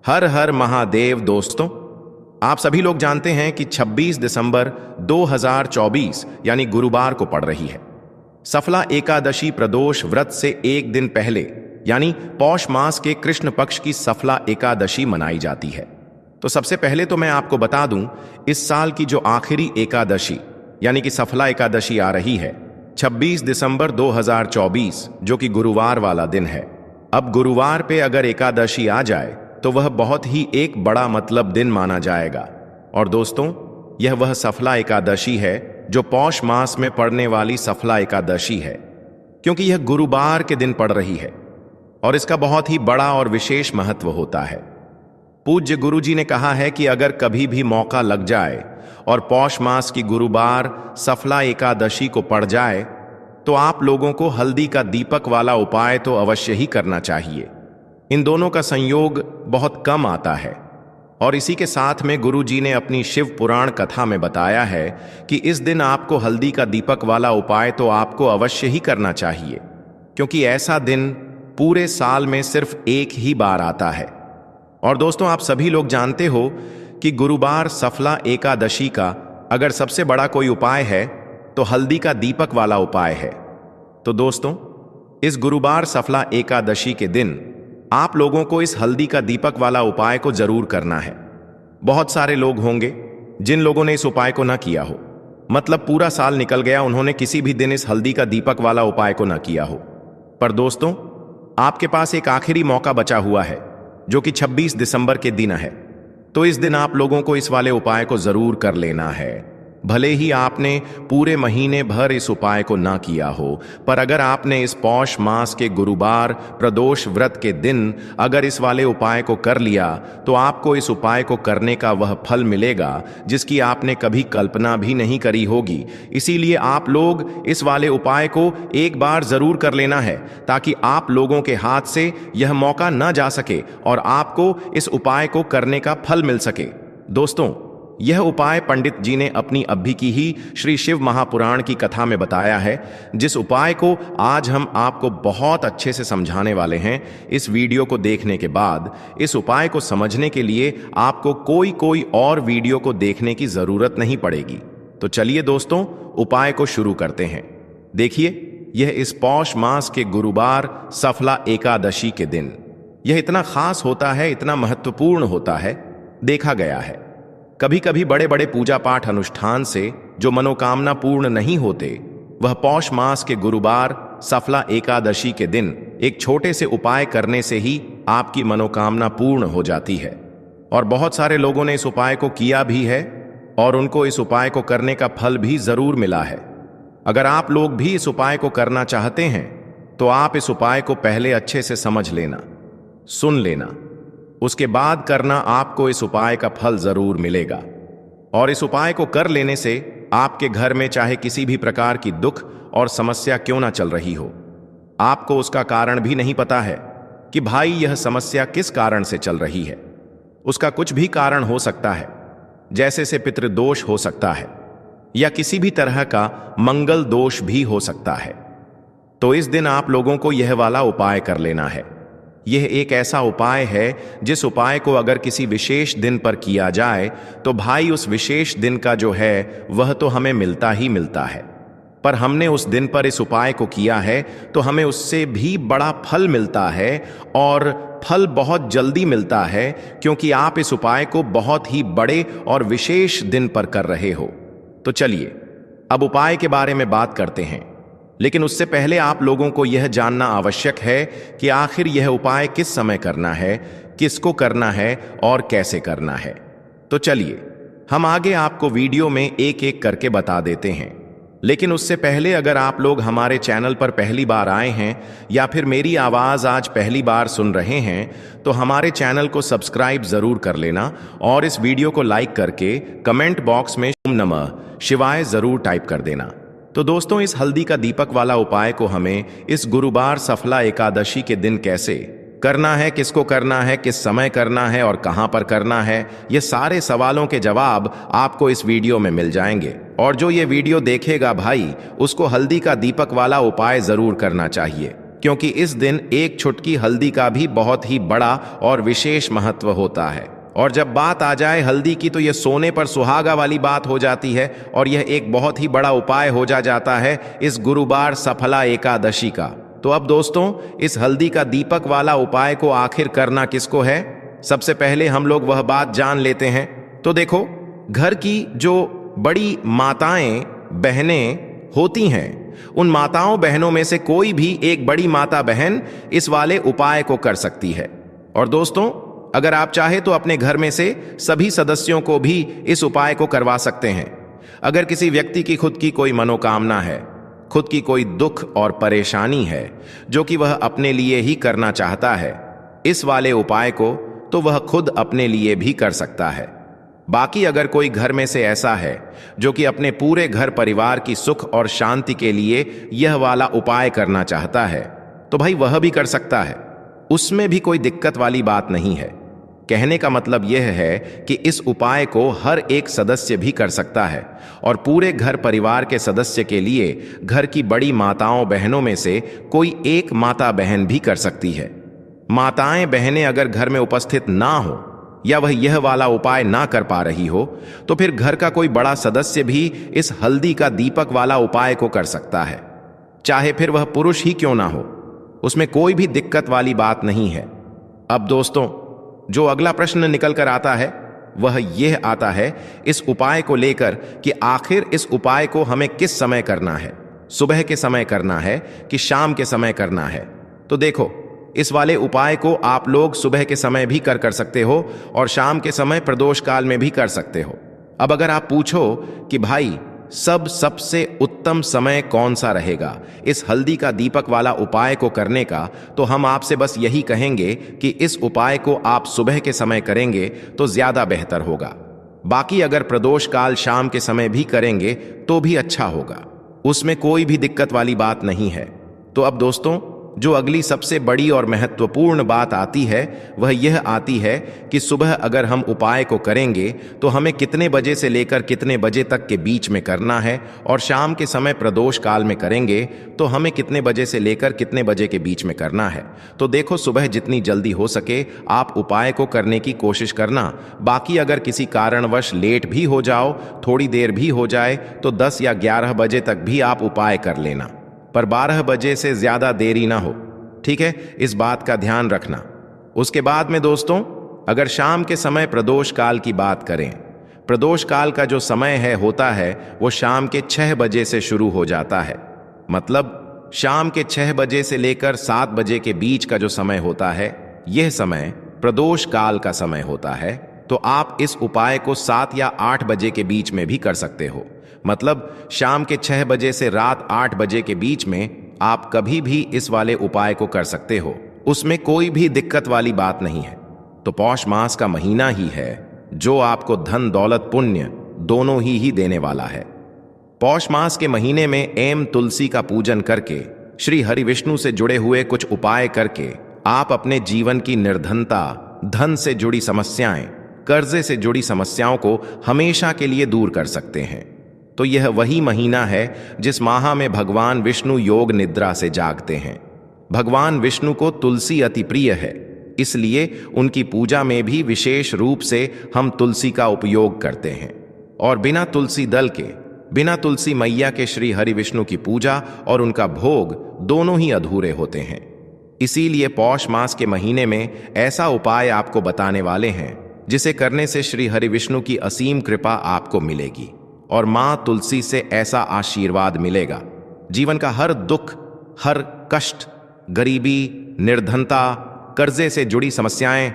हर हर महादेव। दोस्तों, आप सभी लोग जानते हैं कि 26 दिसंबर 2024 यानी गुरुवार को पड़ रही है। सफला एकादशी प्रदोष व्रत से एक दिन पहले यानी पौष मास के कृष्ण पक्ष की सफला एकादशी मनाई जाती है। तो सबसे पहले तो मैं आपको बता दूं, इस साल की जो आखिरी एकादशी यानी कि सफला एकादशी आ रही है 26 दिसंबर 2024, जो कि गुरुवार वाला दिन है। अब गुरुवार पे अगर एकादशी आ जाए तो वह बहुत ही एक बड़ा मतलब दिन माना जाएगा। और दोस्तों, यह वह सफला एकादशी है जो पौष मास में पड़ने वाली सफला एकादशी है, क्योंकि यह गुरुवार के दिन पड़ रही है और इसका बहुत ही बड़ा और विशेष महत्व होता है। पूज्य गुरु जी ने कहा है कि अगर कभी भी मौका लग जाए और पौष मास की गुरुवार सफला एकादशी को पड़ जाए तो आप लोगों को हल्दी का दीपक वाला उपाय तो अवश्य ही करना चाहिए। इन दोनों का संयोग बहुत कम आता है और इसी के साथ में गुरु जी ने अपनी शिव पुराण कथा में बताया है कि इस दिन आपको हल्दी का दीपक वाला उपाय तो आपको अवश्य ही करना चाहिए, क्योंकि ऐसा दिन पूरे साल में सिर्फ एक ही बार आता है। और दोस्तों, आप सभी लोग जानते हो कि गुरुवार सफला एकादशी का अगर सबसे बड़ा कोई उपाय है तो हल्दी का दीपक वाला उपाय है। तो दोस्तों, इस गुरुवार सफला एकादशी के दिन आप लोगों को इस हल्दी का दीपक वाला उपाय को जरूर करना है। बहुत सारे लोग होंगे जिन लोगों ने इस उपाय को ना किया हो, मतलब पूरा साल निकल गया, उन्होंने किसी भी दिन इस हल्दी का दीपक वाला उपाय को ना किया हो। पर दोस्तों, आपके पास एक आखिरी मौका बचा हुआ है जो कि 26 दिसंबर के दिन है। तो इस दिन आप लोगों को इस वाले उपाय को जरूर कर लेना है। भले ही आपने पूरे महीने भर इस उपाय को ना किया हो, पर अगर आपने इस पौष मास के गुरुवार प्रदोष व्रत के दिन अगर इस वाले उपाय को कर लिया तो आपको इस उपाय को करने का वह फल मिलेगा जिसकी आपने कभी कल्पना भी नहीं करी होगी। इसीलिए आप लोग इस वाले उपाय को एक बार जरूर कर लेना है, ताकि आप लोगों के हाथ से यह मौका न जा सके और आपको इस उपाय को करने का फल मिल सके। दोस्तों, यह उपाय पंडित जी ने अपनी अभी की ही श्री शिव महापुराण की कथा में बताया है, जिस उपाय को आज हम आपको बहुत अच्छे से समझाने वाले हैं। इस वीडियो को देखने के बाद इस उपाय को समझने के लिए आपको कोई और वीडियो को देखने की जरूरत नहीं पड़ेगी। तो चलिए दोस्तों, उपाय को शुरू करते हैं। देखिए, यह इस पौष मास के गुरुवार सफला एकादशी के दिन यह इतना खास होता है, इतना महत्वपूर्ण होता है। देखा गया है कभी कभी बड़े बड़े पूजा पाठ अनुष्ठान से जो मनोकामना पूर्ण नहीं होते, वह पौष मास के गुरुवार सफला एकादशी के दिन एक छोटे से उपाय करने से ही आपकी मनोकामना पूर्ण हो जाती है। और बहुत सारे लोगों ने इस उपाय को किया भी है और उनको इस उपाय को करने का फल भी जरूर मिला है। अगर आप लोग भी इस उपाय को करना चाहते हैं तो आप इस उपाय को पहले अच्छे से समझ लेना, सुन लेना, उसके बाद करना। आपको इस उपाय का फल जरूर मिलेगा। और इस उपाय को कर लेने से आपके घर में चाहे किसी भी प्रकार की दुख और समस्या क्यों ना चल रही हो, आपको उसका कारण भी नहीं पता है कि भाई यह समस्या किस कारण से चल रही है। उसका कुछ भी कारण हो सकता है, जैसे से पितृदोष हो सकता है या किसी भी तरह का मंगल दोष भी हो सकता है। तो इस दिन आप लोगों को यह वाला उपाय कर लेना है। यह एक ऐसा उपाय है जिस उपाय को अगर किसी विशेष दिन पर किया जाए तो भाई उस विशेष दिन का जो है वह तो हमें मिलता ही मिलता है। पर हमने उस दिन पर इस उपाय को किया है तो हमें उससे भी बड़ा फल मिलता है, और फल बहुत जल्दी मिलता है, क्योंकि आप इस उपाय को बहुत ही बड़े और विशेष दिन पर कर रहे हो। तो चलिए अब उपाय के बारे में बात करते हैं, लेकिन उससे पहले आप लोगों को यह जानना आवश्यक है कि आखिर यह उपाय किस समय करना है, किसको करना है और कैसे करना है। तो चलिए हम आगे आपको वीडियो में एक एक करके बता देते हैं। लेकिन उससे पहले अगर आप लोग हमारे चैनल पर पहली बार आए हैं या फिर मेरी आवाज़ आज पहली बार सुन रहे हैं तो हमारे चैनल को सब्सक्राइब ज़रूर कर लेना और इस वीडियो को लाइक करके कमेंट बॉक्स में ओम नमः शिवाय ज़रूर टाइप कर देना। तो दोस्तों, इस हल्दी का दीपक वाला उपाय को हमें इस गुरुवार सफला एकादशी के दिन कैसे करना है, किसको करना है, किस समय करना है और कहां पर करना है, ये सारे सवालों के जवाब आपको इस वीडियो में मिल जाएंगे। और जो ये वीडियो देखेगा भाई, उसको हल्दी का दीपक वाला उपाय जरूर करना चाहिए। क्योंकि इस दिन एक चुटकी हल्दी का भी बहुत ही बड़ा और विशेष महत्व होता है। और जब बात आ जाए हल्दी की तो यह सोने पर सुहागा वाली बात हो जाती है और यह एक बहुत ही बड़ा उपाय हो जाता है इस गुरुवार सफला एकादशी का। तो अब दोस्तों, इस हल्दी का दीपक वाला उपाय को आखिर करना किसको है? सबसे पहले हम लोग वह बात जान लेते हैं। तो देखो, घर की जो बड़ी माताएं बहनें होती हैं, उन माताओं बहनों में से कोई भी एक बड़ी माता बहन इस वाले उपाय को कर सकती है। और दोस्तों, अगर आप चाहे तो अपने घर में से सभी सदस्यों को भी इस उपाय को करवा सकते हैं। अगर किसी व्यक्ति की खुद की कोई मनोकामना है, खुद की कोई दुख और परेशानी है जो कि वह अपने लिए ही करना चाहता है इस वाले उपाय को, तो वह खुद अपने लिए भी कर सकता है। बाकी अगर कोई घर में से ऐसा है जो कि अपने पूरे घर परिवार की सुख और शांति के लिए यह वाला उपाय करना चाहता है, तो भाई वह भी कर सकता है। उसमें भी कोई दिक्कत वाली बात नहीं है। कहने का मतलब यह है कि इस उपाय को हर एक सदस्य भी कर सकता है और पूरे घर परिवार के सदस्य के लिए घर की बड़ी माताओं बहनों में से कोई एक माता बहन भी कर सकती है। माताएं बहनें अगर घर में उपस्थित ना हो या वह यह वाला उपाय ना कर पा रही हो, तो फिर घर का कोई बड़ा सदस्य भी इस हल्दी का दीपक वाला उपाय को कर सकता है, चाहे फिर वह पुरुष ही क्यों ना हो। उसमें कोई भी दिक्कत वाली बात नहीं है। अब दोस्तों, जो अगला प्रश्न निकल कर आता है वह यह आता है इस उपाय को लेकर कि आखिर इस उपाय को हमें किस समय करना है, सुबह के समय करना है कि शाम के समय करना है। तो देखो, इस वाले उपाय को आप लोग सुबह के समय भी कर सकते हो और शाम के समय प्रदोष काल में भी कर सकते हो। अब अगर आप पूछो कि भाई सबसे उत्तम समय कौन सा रहेगा इस हल्दी का दीपक वाला उपाय को करने का, तो हम आपसे बस यही कहेंगे कि इस उपाय को आप सुबह के समय करेंगे तो ज्यादा बेहतर होगा। बाकी अगर प्रदोष काल शाम के समय भी करेंगे तो भी अच्छा होगा, उसमें कोई भी दिक्कत वाली बात नहीं है। तो अब दोस्तों, जो अगली सबसे बड़ी और महत्वपूर्ण बात आती है वह यह आती है कि सुबह अगर हम उपाय को करेंगे तो हमें कितने बजे से लेकर कितने बजे तक के बीच में करना है, और शाम के समय प्रदोष काल में करेंगे तो हमें कितने बजे से लेकर कितने बजे के बीच में करना है। तो देखो, सुबह जितनी जल्दी हो सके आप उपाय को करने की कोशिश करना। बाकी अगर किसी कारणवश लेट भी हो जाओ, थोड़ी देर भी हो जाए, तो 10 या 11 बजे तक भी आप उपाय कर लेना, पर 12 बजे से ज्यादा देरी ना हो। ठीक है, इस बात का ध्यान रखना। उसके बाद में दोस्तों, अगर शाम के समय प्रदोष काल की बात करें, प्रदोष काल का जो समय होता है वो शाम के 6 बजे से शुरू हो जाता है। मतलब शाम के 6 बजे से लेकर 7 बजे के बीच का जो समय होता है, यह समय प्रदोष काल का समय होता है। तो आप इस उपाय को 7 या 8 बजे के बीच में भी कर सकते हो। मतलब शाम के 6 बजे से रात 8 बजे के बीच में आप कभी भी इस वाले उपाय को कर सकते हो, उसमें कोई भी दिक्कत वाली बात नहीं है। तो पौष मास का महीना ही है जो आपको धन दौलत पुण्य दोनों ही देने वाला है। पौष मास के महीने में एम तुलसी का पूजन करके, श्री हरि विष्णु से जुड़े हुए कुछ उपाय करके आप अपने जीवन की निर्धनता, धन से जुड़ी समस्याएं, कर्जे से जुड़ी समस्याओं को हमेशा के लिए दूर कर सकते हैं। तो यह वही महीना है जिस माह में भगवान विष्णु योग निद्रा से जागते हैं। भगवान विष्णु को तुलसी अति प्रिय है, इसलिए उनकी पूजा में भी विशेष रूप से हम तुलसी का उपयोग करते हैं। और बिना तुलसी दल के, बिना तुलसी मैया के श्री हरि विष्णु की पूजा और उनका भोग दोनों ही अधूरे होते हैं। इसीलिए पौष मास के महीने में ऐसा उपाय आपको बताने वाले हैं जिसे करने से श्री हरि विष्णु की असीम कृपा आपको मिलेगी और मां तुलसी से ऐसा आशीर्वाद मिलेगा, जीवन का हर दुख, हर कष्ट, गरीबी, निर्धनता, कर्जे से जुड़ी समस्याएं,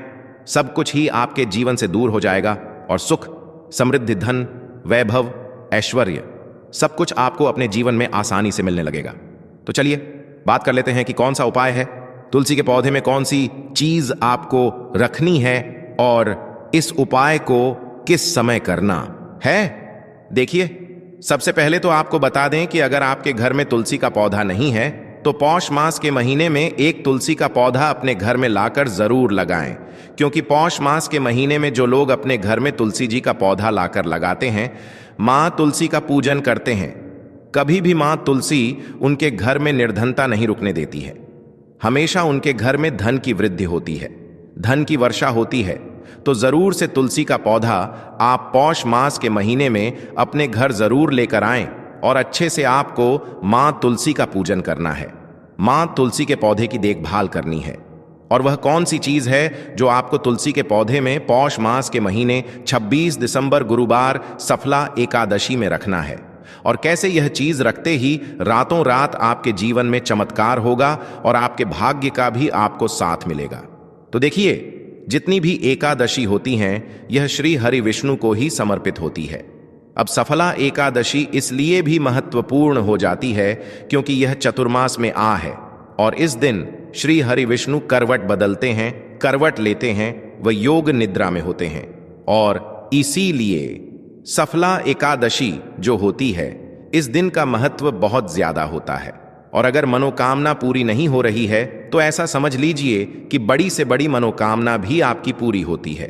सब कुछ ही आपके जीवन से दूर हो जाएगा और सुख, समृद्धि, धन, वैभव, ऐश्वर्य सब कुछ आपको अपने जीवन में आसानी से मिलने लगेगा। तो चलिए बात कर लेते हैं कि कौन सा उपाय है, तुलसी के पौधे में कौन सी चीज आपको रखनी है और इस उपाय को किस समय करना है। देखिए, सबसे पहले तो आपको बता दें कि अगर आपके घर में तुलसी का पौधा नहीं है तो पौष मास के महीने में एक तुलसी का पौधा अपने घर में लाकर जरूर लगाएं, क्योंकि पौष मास के महीने में जो लोग अपने घर में तुलसी जी का पौधा लाकर लगाते हैं, मां तुलसी का पूजन करते हैं। कभी भी मां तुलसी उनके घर में निर्धनता नहीं रुकने देती है। हमेशा उनके घर में धन की वृद्धि होती है, धन की वर्षा होती है। तो जरूर से तुलसी का पौधा आप पौष मास के महीने में अपने घर जरूर लेकर आएं और अच्छे से आपको मां तुलसी का पूजन करना है। मां तुलसी के पौधे की देखभाल करनी है। और वह कौन सी चीज है जो आपको तुलसी के पौधे में पौष मास के महीने 26 दिसंबर गुरुवार सफला एकादशी में रखना है, और कैसे यह चीज रखते ही रातों रात आपके जीवन में चमत्कार होगा और आपके भाग्य का भी आपको साथ मिलेगा। तो देखिए, जितनी भी एकादशी होती हैं, यह श्री हरि विष्णु को ही समर्पित होती है। अब सफला एकादशी इसलिए भी महत्वपूर्ण हो जाती है क्योंकि यह चतुर्मास में आ है, और इस दिन श्री हरि विष्णु करवट बदलते हैं, करवट लेते हैं, वह योग निद्रा में होते हैं। और इसीलिए सफला एकादशी जो होती है, इस दिन का महत्व बहुत ज्यादा होता है। और अगर मनोकामना पूरी नहीं हो रही है तो ऐसा समझ लीजिए कि बड़ी से बड़ी मनोकामना भी आपकी पूरी होती है,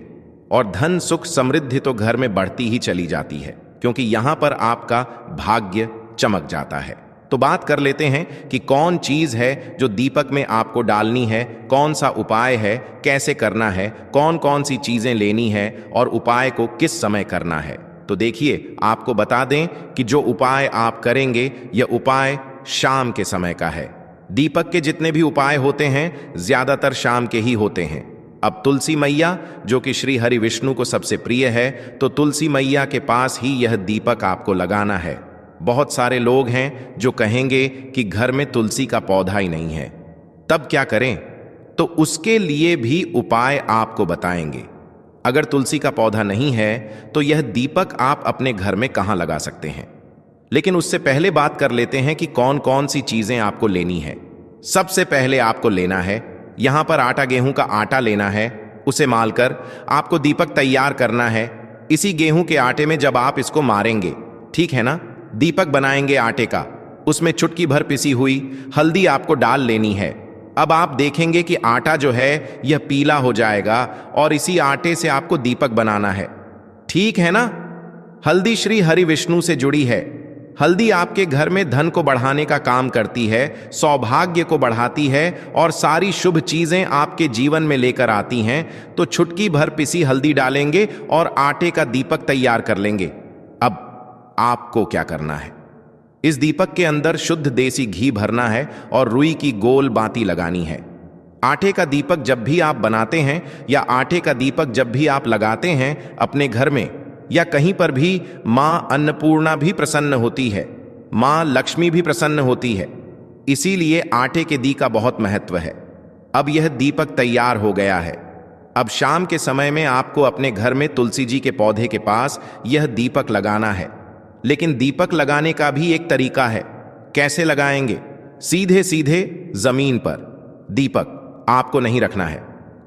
और धन सुख समृद्धि तो घर में बढ़ती ही चली जाती है, क्योंकि यहां पर आपका भाग्य चमक जाता है। तो बात कर लेते हैं कि कौन चीज है जो दीपक में आपको डालनी है, कौन सा उपाय है, कैसे करना है, कौन कौन सी चीजें लेनी है और उपाय को किस समय करना है। तो देखिए, आपको बता दें कि जो उपाय आप करेंगे यह उपाय शाम के समय का है। दीपक के जितने भी उपाय होते हैं ज्यादातर शाम के ही होते हैं। अब तुलसी मैया जो कि श्री हरि विष्णु को सबसे प्रिय है, तो तुलसी मैया के पास ही यह दीपक आपको लगाना है। बहुत सारे लोग हैं जो कहेंगे कि घर में तुलसी का पौधा ही नहीं है, तब क्या करें? तो उसके लिए भी उपाय आपको बताएंगे। अगर तुलसी का पौधा नहीं है तो यह दीपक आप अपने घर में कहां लगा सकते हैं। लेकिन उससे पहले बात कर लेते हैं कि कौन कौन सी चीजें आपको लेनी है। सबसे पहले आपको लेना है, यहां पर आटा गेहूं का आटा लेना है, उसे मालकर आपको दीपक तैयार करना है। इसी गेहूं के आटे में जब आप इसको मारेंगे, ठीक है ना, दीपक बनाएंगे आटे का, उसमें चुटकी भर पिसी हुई हल्दी आपको डाल लेनी है। अब आप देखेंगे कि आटा जो है यह पीला हो जाएगा और इसी आटे से आपको दीपक बनाना है, ठीक है ना। हल्दी श्री हरि विष्णु से जुड़ी है। हल्दी आपके घर में धन को बढ़ाने का काम करती है, सौभाग्य को बढ़ाती है और सारी शुभ चीजें आपके जीवन में लेकर आती हैं। तो चुटकी भर पिसी हल्दी डालेंगे और आटे का दीपक तैयार कर लेंगे। अब आपको क्या करना है, इस दीपक के अंदर शुद्ध देसी घी भरना है और रुई की गोल बाती लगानी है। आटे का दीपक जब भी आप बनाते हैं या आटे का दीपक जब भी आप लगाते हैं अपने घर में या कहीं पर भी, मां अन्नपूर्णा भी प्रसन्न होती है, मां लक्ष्मी भी प्रसन्न होती है। इसीलिए आटे के दी का बहुत महत्व है। अब यह दीपक तैयार हो गया है। अब शाम के समय में आपको अपने घर में तुलसी जी के पौधे के पास यह दीपक लगाना है। लेकिन दीपक लगाने का भी एक तरीका है। कैसे लगाएंगे? सीधे सीधे जमीन पर दीपक आपको नहीं रखना है।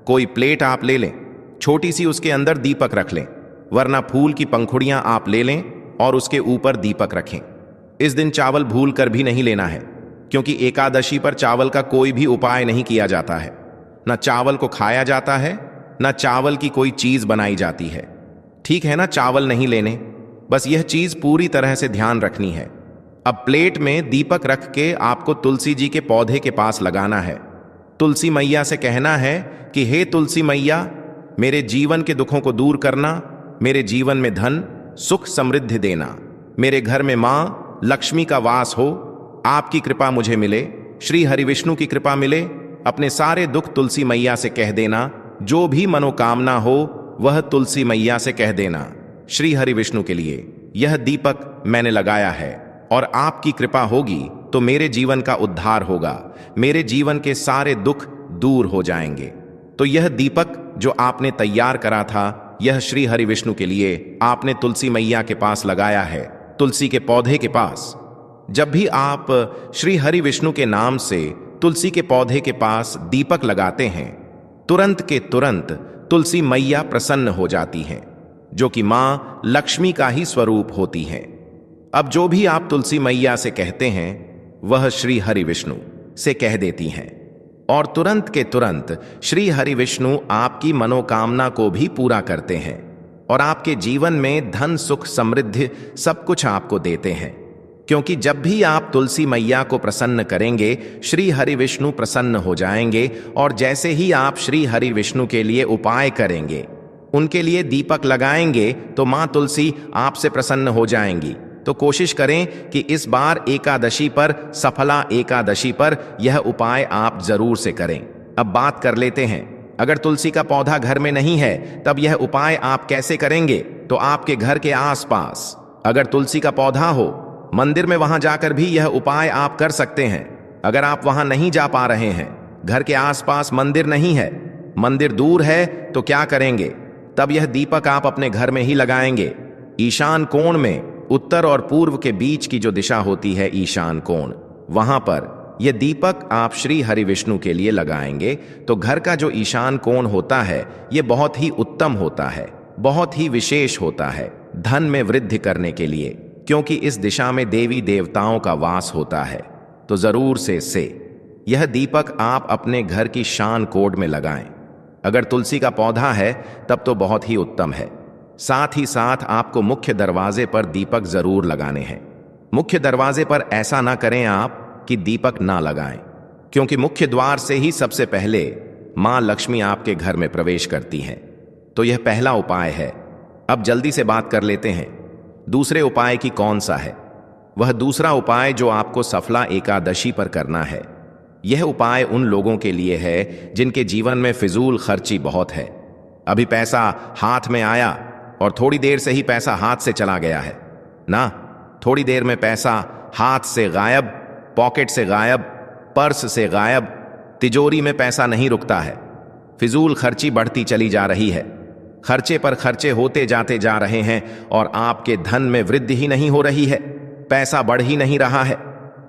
कोई प्लेट आप ले लें, छोटी सी, उसके अंदर दीपक रख लें, वरना फूल की पंखुड़ियां आप ले लें और उसके ऊपर दीपक रखें। इस दिन चावल भूल कर भी नहीं लेना है, क्योंकि एकादशी पर चावल का कोई भी उपाय नहीं किया जाता है। न चावल को खाया जाता है, न चावल की कोई चीज बनाई जाती है, ठीक है ना। चावल नहीं लेने, बस यह चीज पूरी तरह से ध्यान रखनी है। अब प्लेट में दीपक रख के आपको तुलसी जी के पौधे के पास लगाना है। तुलसी मैया से कहना है कि हे तुलसी मैया, मेरे जीवन के दुखों को दूर करना, मेरे जीवन में धन सुख समृद्धि देना, मेरे घर में मां लक्ष्मी का वास हो, आपकी कृपा मुझे मिले, श्री हरि विष्णु की कृपा मिले। अपने सारे दुख तुलसी मैया से कह देना, जो भी मनोकामना हो वह तुलसी मैया से कह देना। श्री हरि विष्णु के लिए यह दीपक मैंने लगाया है और आपकी कृपा होगी तो मेरे जीवन का उद्धार होगा, मेरे जीवन के सारे दुख दूर हो जाएंगे। तो यह दीपक जो आपने तैयार करा था, यह श्री हरि विष्णु के लिए आपने तुलसी मैया के पास लगाया है, तुलसी के पौधे के पास। जब भी आप श्री हरि विष्णु के नाम से तुलसी के पौधे के पास दीपक लगाते हैं, तुरंत के तुरंत तुलसी मैया प्रसन्न हो जाती हैं, जो कि मां लक्ष्मी का ही स्वरूप होती हैं। अब जो भी आप तुलसी मैया से कहते हैं वह श्री हरि विष्णु से कह देती हैं, और तुरंत के तुरंत श्री हरि विष्णु आपकी मनोकामना को भी पूरा करते हैं और आपके जीवन में धन सुख समृद्धि सब कुछ आपको देते हैं, क्योंकि जब भी आप तुलसी मैया को प्रसन्न करेंगे, श्री हरि विष्णु प्रसन्न हो जाएंगे। और जैसे ही आप श्री हरि विष्णु के लिए उपाय करेंगे, उनके लिए दीपक लगाएंगे, तो मां तुलसी आपसे प्रसन्न हो जाएंगी। तो कोशिश करें कि इस बार एकादशी पर, सफला एकादशी पर, यह उपाय आप जरूर से करें। अब बात कर लेते हैं, अगर तुलसी का पौधा घर में नहीं है, तब यह उपाय आप कैसे करेंगे? तो आपके घर के आसपास अगर तुलसी का पौधा हो, मंदिर में, वहां जाकर भी यह उपाय आप कर सकते हैं। अगर आप वहां नहीं जा पा रहे हैं, घर के आसपास मंदिर नहीं है, मंदिर दूर है, तो क्या करेंगे? तब यह दीपक आप अपने घर में ही लगाएंगे। ईशान कोण में, उत्तर और पूर्व के बीच की जो दिशा होती है ईशान कोण, वहां पर यह दीपक आप श्री हरि विष्णु के लिए लगाएंगे। तो घर का जो ईशान कोण होता है, यह बहुत ही उत्तम होता है, बहुत ही विशेष होता है धन में वृद्धि करने के लिए, क्योंकि इस दिशा में देवी देवताओं का वास होता है। तो जरूर से यह दीपक आप अपने घर की शान कोड में लगाएं। अगर तुलसी का पौधा है, तब तो बहुत ही उत्तम है। साथ ही साथ आपको मुख्य दरवाजे पर दीपक जरूर लगाने हैं। मुख्य दरवाजे पर ऐसा ना करें आप कि दीपक ना लगाएं, क्योंकि मुख्य द्वार से ही सबसे पहले मां लक्ष्मी आपके घर में प्रवेश करती हैं। तो यह पहला उपाय है। अब जल्दी से बात कर लेते हैं दूसरे उपाय की कौन सा है। वह दूसरा उपाय जो आपको सफला एकादशी पर करना है, यह उपाय उन लोगों के लिए है जिनके जीवन में फिजूल खर्ची बहुत है। अभी पैसा हाथ में आया और थोड़ी देर से ही पैसा हाथ से चला गया है ना, थोड़ी देर में पैसा हाथ से गायब, पॉकेट से गायब, पर्स से गायब, तिजोरी में पैसा नहीं रुकता है। फिजूल खर्ची बढ़ती चली जा रही है, खर्चे पर खर्चे होते जाते जा रहे हैं और आपके धन में वृद्धि ही नहीं हो रही है, पैसा बढ़ ही नहीं रहा है।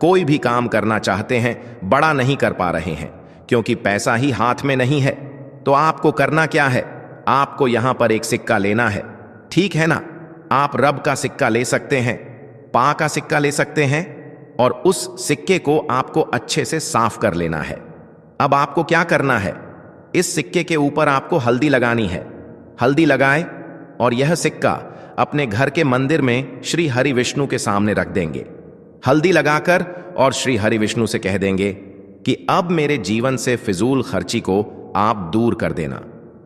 कोई भी काम करना चाहते हैं, बड़ा नहीं कर पा रहे हैं, क्योंकि पैसा ही हाथ में नहीं है। तो आपको करना क्या है? आपको यहां पर एक सिक्का लेना है, ठीक है ना? आप रब का सिक्का ले सकते हैं, पा का सिक्का ले सकते हैं, और उस सिक्के को आपको अच्छे से साफ कर लेना है। अब आपको क्या करना है? इस सिक्के के ऊपर आपको हल्दी लगानी है। हल्दी लगाएं और यह सिक्का अपने घर के मंदिर में श्री हरि विष्णु के सामने रख देंगे। हल्दी लगाकर और श्री हरि विष्णु से कह देंगे कि अब मेरे जीवन से फिजूल खर्ची को आप दूर कर देना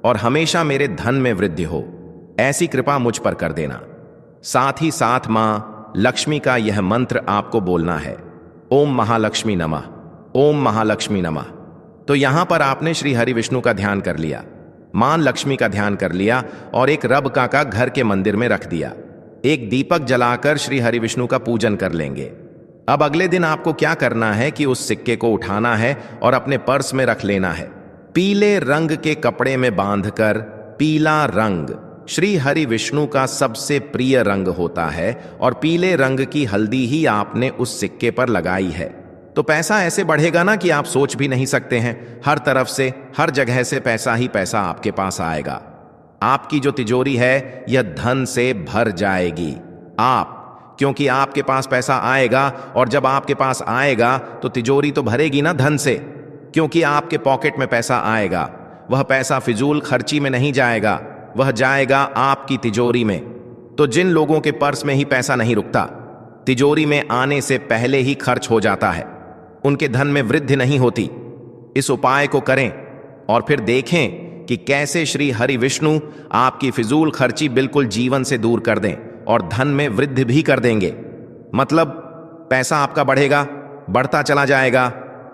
और हमेशा मेरे धन में वृद्धि हो, ऐसी कृपा मुझ पर कर देना। साथ ही साथ मां लक्ष्मी का यह मंत्र आपको बोलना है, ओम महालक्ष्मी नमः, ओम महालक्ष्मी नमः। तो यहां पर आपने श्री हरि विष्णु का ध्यान कर लिया, मां लक्ष्मी का ध्यान कर लिया और एक रब का घर के मंदिर में रख दिया। एक दीपक जलाकर श्री हरि विष्णु का पूजन कर लेंगे। अब अगले दिन आपको क्या करना है कि उस सिक्के को उठाना है और अपने पर्स में रख लेना है। पीले रंग के कपड़े में बांधकर, पीला रंग श्री हरि विष्णु का सबसे प्रिय रंग होता है और पीले रंग की हल्दी ही आपने उस सिक्के पर लगाई है। तो पैसा ऐसे बढ़ेगा ना कि आप सोच भी नहीं सकते हैं। हर तरफ से, हर जगह से पैसा ही पैसा आपके पास आएगा। आपकी जो तिजोरी है यह धन से भर जाएगी। क्योंकि आपके पास पैसा आएगा और जब आपके पास आएगा तो तिजोरी तो भरेगी ना धन से, क्योंकि आपके पॉकेट में पैसा आएगा। वह पैसा फिजूल खर्ची में नहीं जाएगा, वह जाएगा आपकी तिजोरी में। तो जिन लोगों के पर्स में ही पैसा नहीं रुकता, तिजोरी में आने से पहले ही खर्च हो जाता है, उनके धन में वृद्धि नहीं होती। इस उपाय को करें और फिर देखें कि कैसे श्री हरि विष्णु आपकी फिजूल खर्ची बिल्कुल जीवन से दूर कर दें और धन में वृद्धि भी कर देंगे। मतलब पैसा आपका बढ़ेगा, बढ़ता चला जाएगा।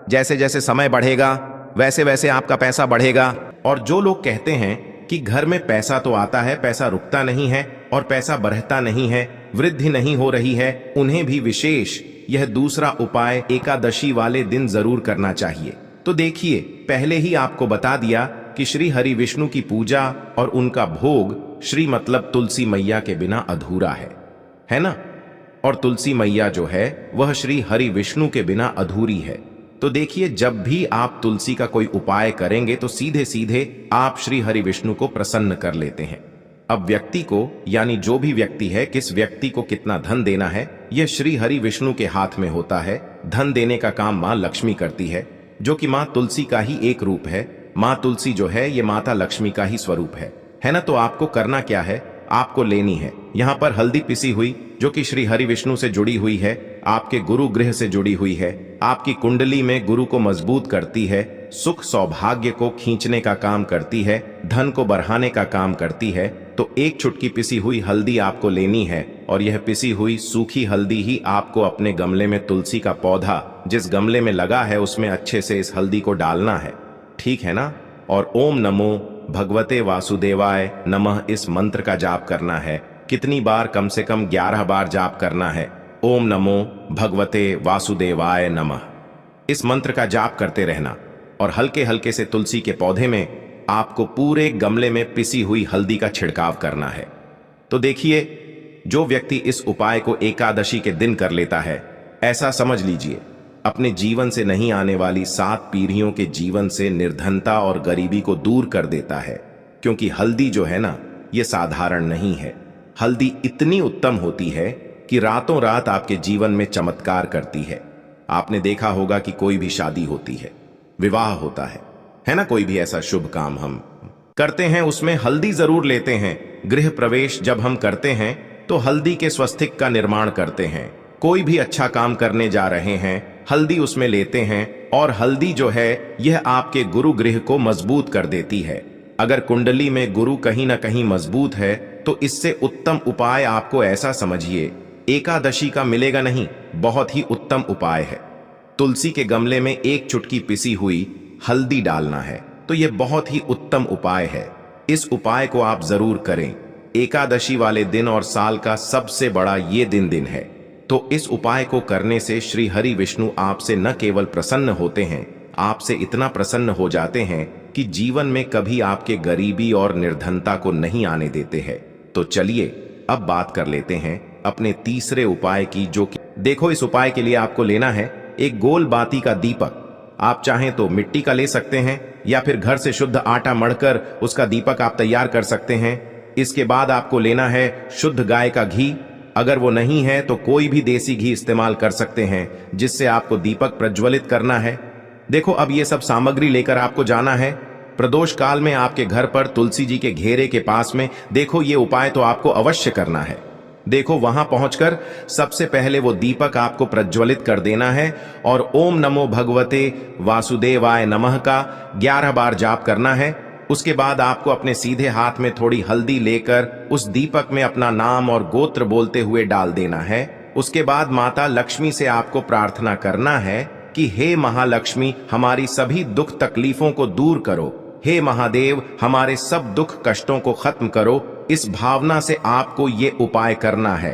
जैसे जैसे समय बढ़ेगा वैसे वैसे आपका पैसा बढ़ेगा। और जो लोग कहते हैं कि घर में पैसा तो आता है, पैसा रुकता नहीं है और पैसा बढ़ता नहीं है, वृद्धि नहीं हो रही है, उन्हें भी विशेष यह दूसरा उपाय एकादशी वाले दिन जरूर करना चाहिए। तो देखिए, पहले ही आपको बता दिया कि श्री हरि विष्णु की पूजा और उनका भोग श्री मतलब तुलसी मैया के बिना अधूरा है ना? और तुलसी मैया जो है वह श्री हरि विष्णु के बिना अधूरी है। तो देखिए, जब भी आप तुलसी का कोई उपाय करेंगे तो सीधे सीधे आप श्री हरि विष्णु को प्रसन्न कर लेते हैं। अब व्यक्ति को, यानी जो भी व्यक्ति है, किस व्यक्ति को कितना धन देना है, यह श्री हरि विष्णु के हाथ में होता है। धन देने का काम मां लक्ष्मी करती है, जो कि मां तुलसी का ही एक रूप है। मां तुलसी जो है ये माता लक्ष्मी का ही स्वरूप है ना? तो आपको करना क्या है? आपको लेनी है यहाँ पर हल्दी पिसी हुई जो कि श्री हरि विष्णु से जुड़ी हुई है, आपके गुरु गृह से जुड़ी हुई है, आपकी कुंडली में गुरु को मजबूत करती है, सुख सौभाग्य को खींचने का काम करती है, धन को बढ़ाने का काम करती है। तो एक चुटकी पिसी हुई हल्दी आपको लेनी है और यह पिसी हुई सूखी हल्दी ही आपको अपने गमले में तुलसी का पौधा जिस गमले में लगा है उसमें अच्छे से इस हल्दी को डालना है, ठीक है ना। और ओम नमो भगवते वासुदेवाय नमः इस मंत्र का जाप करना है। कितनी बार? कम से कम 11 बार जाप करना है। ओम नमो भगवते वासुदेवाय नमः इस मंत्र का जाप करते रहना और हल्के हल्के से तुलसी के पौधे में आपको पूरे गमले में पिसी हुई हल्दी का छिड़काव करना है। तो देखिए, जो व्यक्ति इस उपाय को एकादशी के दिन कर लेता है, ऐसा समझ लीजिए अपने जीवन से नहीं आने वाली 7 पीढ़ियों के जीवन से निर्धनता और गरीबी को दूर कर देता है। क्योंकि हल्दी जो है ना, ये साधारण नहीं है। हल्दी इतनी उत्तम होती है कि रातों रात आपके जीवन में चमत्कार करती है। आपने देखा होगा कि कोई भी शादी होती है, विवाह होता है ना, कोई भी ऐसा शुभ काम हम करते हैं उसमें हल्दी जरूर लेते हैं। गृह प्रवेश जब हम करते हैं तो हल्दी के स्वस्तिक का निर्माण करते हैं। कोई भी अच्छा काम करने जा रहे हैं, हल्दी उसमें लेते हैं और हल्दी जो है यह आपके गुरु गृह को मजबूत कर देती है। अगर कुंडली में गुरु कहीं ना कहीं मजबूत है तो इससे उत्तम उपाय आपको ऐसा समझिए एकादशी का मिलेगा नहीं, बहुत ही उत्तम उपाय है। तुलसी के गमले में एक चुटकी पिसी हुई हल्दी डालना है, तो यह बहुत ही उत्तम उपाय है। इस उपाय को आप जरूर करें। एकादशी वाले दिन और साल का सबसे बड़ा ये दिन है। तो इस उपाय को करने से श्री हरि विष्णु आपसे न केवल प्रसन्न होते हैं, आपसे इतना प्रसन्न हो जाते हैं कि जीवन में कभी आपके गरीबी और निर्धनता को नहीं आने देते हैं। तो चलिए अब बात कर लेते हैं अपने तीसरे उपाय की, जो कि देखो, इस उपाय के लिए आपको लेना है एक गोल बाती का दीपक। आप चाहें तो मिट्टी का ले सकते हैं या फिर घर से शुद्ध आटा मढ़कर उसका दीपक आप तैयार कर सकते हैं। इसके बाद आपको लेना है शुद्ध गाय का घी। अगर वो नहीं है तो कोई भी देसी घी इस्तेमाल कर सकते हैं, जिससे आपको दीपक प्रज्वलित करना है। देखो, अब ये सब सामग्री लेकर आपको जाना है प्रदोष काल में आपके घर पर तुलसी जी के घेरे के पास में। देखो, ये उपाय तो आपको अवश्य करना है। देखो, वहां पहुंचकर सबसे पहले वो दीपक आपको प्रज्वलित कर देना है और ओम नमो भगवते वासुदेवाय नमः का 11 बार जाप करना है। उसके बाद आपको अपने सीधे हाथ में थोड़ी हल्दी लेकर उस दीपक में अपना नाम और गोत्र बोलते हुए डाल देना है। उसके बाद माता लक्ष्मी से आपको प्रार्थना करना है कि हे महालक्ष्मी, हमारी सभी दुख तकलीफों को दूर करो। हे महादेव, हमारे सब दुख कष्टों को खत्म करो। इस भावना से आपको ये उपाय करना है।